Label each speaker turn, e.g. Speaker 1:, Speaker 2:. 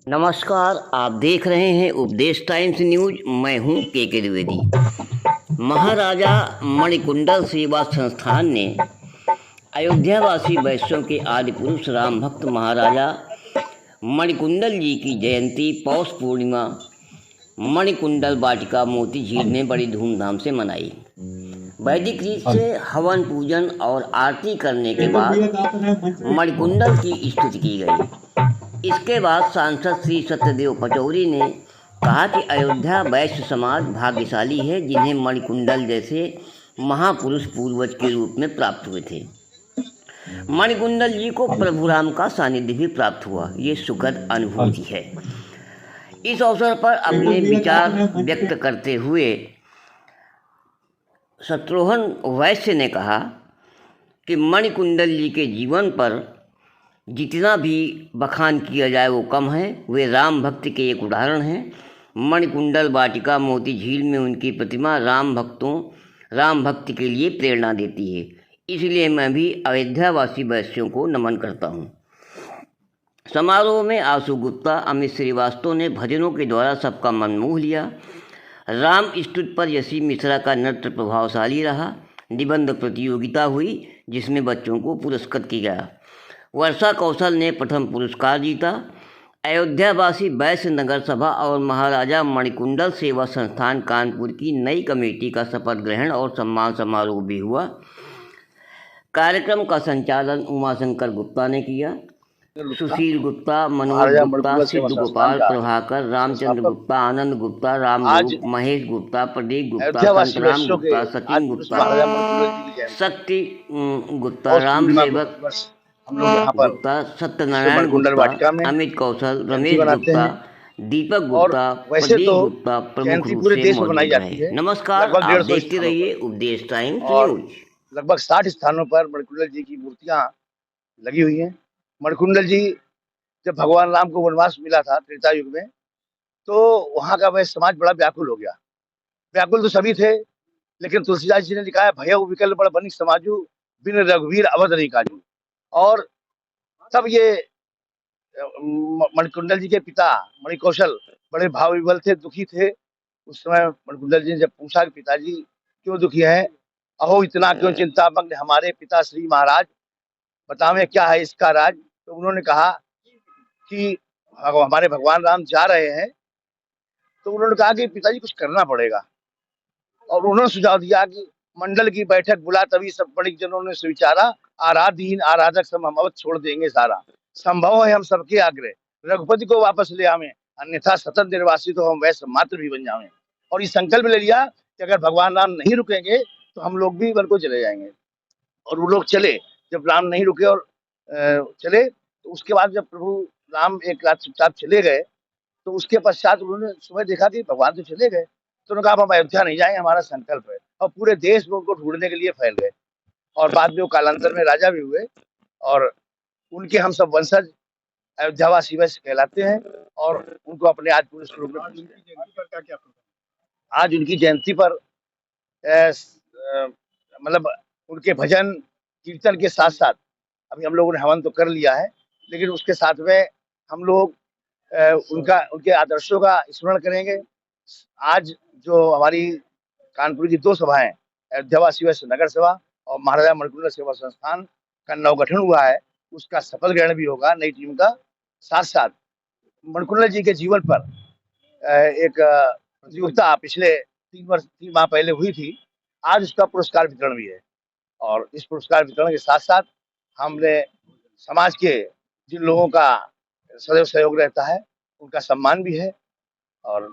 Speaker 1: नमस्कार, आप देख रहे हैं उपदेश टाइम्स न्यूज। मैं हूं के द्विवेदी। महाराजा मणिकुंडल सेवा संस्थान ने अयोध्यावासी वैश्यों के आदि पुरुष राम भक्त महाराजा मणिकुंडल जी की जयंती पौष पूर्णिमा मणिकुंडल वाटिका मोती झील में बड़ी धूमधाम से मनाई। वैदिक रीत से हवन पूजन और आरती करने के बाद मणिकुंडल की स्तुति की गई। इसके बाद सांसद श्री सत्यदेव पचौरी ने कहा कि अयोध्या वैश्य समाज भाग्यशाली है, जिन्हें मणिकुंडल जैसे महापुरुष पूर्वज के रूप में प्राप्त हुए थे। मणिकुंडल जी को प्रभु राम का सानिध्य भी प्राप्त हुआ, ये सुखद अनुभूति है। इस अवसर पर अपने विचार व्यक्त करते हुए शत्रुघ्न वैश्य ने कहा कि मणिकुंडल जी के जीवन पर जितना भी बखान किया जाए वो कम है। वे राम भक्ति के एक उदाहरण हैं। मणिकुंडल वाटिका मोती झील में उनकी प्रतिमा राम भक्ति के लिए प्रेरणा देती है। इसलिए मैं भी अयोध्यावासी वैश्यों को नमन करता हूँ। समारोह में आशु गुप्ता, अमित श्रीवास्तव ने भजनों के द्वारा सबका मन मोह लिया। राम स्तुति पर यशी मिश्रा का नृत्य प्रभावशाली रहा। निबंध प्रतियोगिता हुई जिसमें बच्चों को पुरस्कृत किया गया। वर्षा कौशल ने प्रथम पुरस्कार जीता। अयोध्यावासी वैश्य नगर सभा और महाराजा मणिकुंडल सेवा संस्थान कानपुर की नई कमेटी का शपथ ग्रहण और सम्मान समारोह भी हुआ। कार्यक्रम का संचालन उमाशंकर गुप्ता ने किया। सुशील गुप्ता, मनोज गुप्ता, सिद्ध गोपाल, प्रभाकर, रामचंद्र गुप्ता, आनंद गुप्ता, रामरूप, महेश गुप्ता, प्रदीप गुप्ता, संतराम गुप्ता, सचिन गुप्ता, शक्ति गुप्ता, राम सेवक गुप्ता, सत्यनारायण गुप्ता, अमित कौशल, रमेश गुप्ता, दीपक गुप्ता, प्रदीप गुप्ता प्रमुख रूप से मौजूद रहे। नमस्कार, आप देखते रहिए उपदेश टाइम्स न्यूज।
Speaker 2: लगभग 60 स्थानों पर मणिकुंडल जी की मूर्तियां लगी हुई हैं। मणिकुंडल जी जब भगवान राम को वनवास मिला था त्रेता युग में, तो वहां का वह समाज बड़ा व्याकुल हो गया। व्याकुल तो सभी थे, लेकिन तुलसीदास जी ने लिखा है, भय विकल बड़ बनिक समाजू, बिन रघुवीर अवध नहीं काजू। और तब ये मणिकुंडल जी के पिता मणिकौशल बड़े भाव विवल थे, दुखी थे। उस समय मणिकुंडल जी ने जब पूछा कि पिताजी क्यों दुखी हैं, अहो इतना क्यों चिंता मग्न हमारे पिता श्री महाराज, बतावें क्या है इसका राज। तो उन्होंने कहा कि हमारे भगवान राम जा रहे हैं। तो उन्होंने कहा कि पिताजी कुछ करना पड़ेगा, और उन्होंने सुझाव दिया कि मंडल की बैठक बुला, तभी सब बड़े जनों ने विचारा, आराधहीन आराधक सब हम अवध छोड़ देंगे सारा। संभव है हम सबके आग्रह, रघुपति को वापस ले आवे, अन्यथा सतत निर्वासी तो हम वैश्य मात्र भी बन जावे। और ये संकल्प ले लिया कि अगर भगवान राम नहीं रुकेंगे तो हम लोग भी वन को चले जाएंगे। और वो लोग चले। जब राम नहीं रुके और चले, तो उसके बाद जब प्रभु राम एक रात चुपचाप चले गए, तो उसके पश्चात उन्होंने सुबह देखा कि भगवान तो चले गए। तो उन्होंने कहा हम अयोध्या नहीं जाएंगे, हमारा संकल्प है। और पूरे देश में उनको ढूंढने के लिए फैल गए। और बाद में वो कालांतर में राजा भी हुए, और उनके हम सब वंशज अयोध्यावासी वैश्य कहलाते हैं। और उनको अपने आज पुरुष रूप में आज उनकी जयंती पर मतलब उनके भजन कीर्तन के साथ साथ अभी हम लोगों ने हवन तो कर लिया है, लेकिन उसके साथ में हम लोग उनके आदर्शों का स्मरण करेंगे। आज जो हमारी कानपुर की 2 सभाएं, अयोध्यावासी वैश्य नगर सभा और महाराजा मणिकुंडल सेवा संस्थान का नवगठन हुआ है, उसका शपथ ग्रहण भी होगा नई टीम का। साथ साथ मणिकुंडल जी के जीवन पर एक प्रतियोगिता पिछले 3 माह पहले हुई थी। आज उसका पुरस्कार वितरण भी है। और इस पुरस्कार वितरण के साथ साथ हमने समाज के जिन लोगों का सदैव सहयोग रहता है, उनका सम्मान भी है। और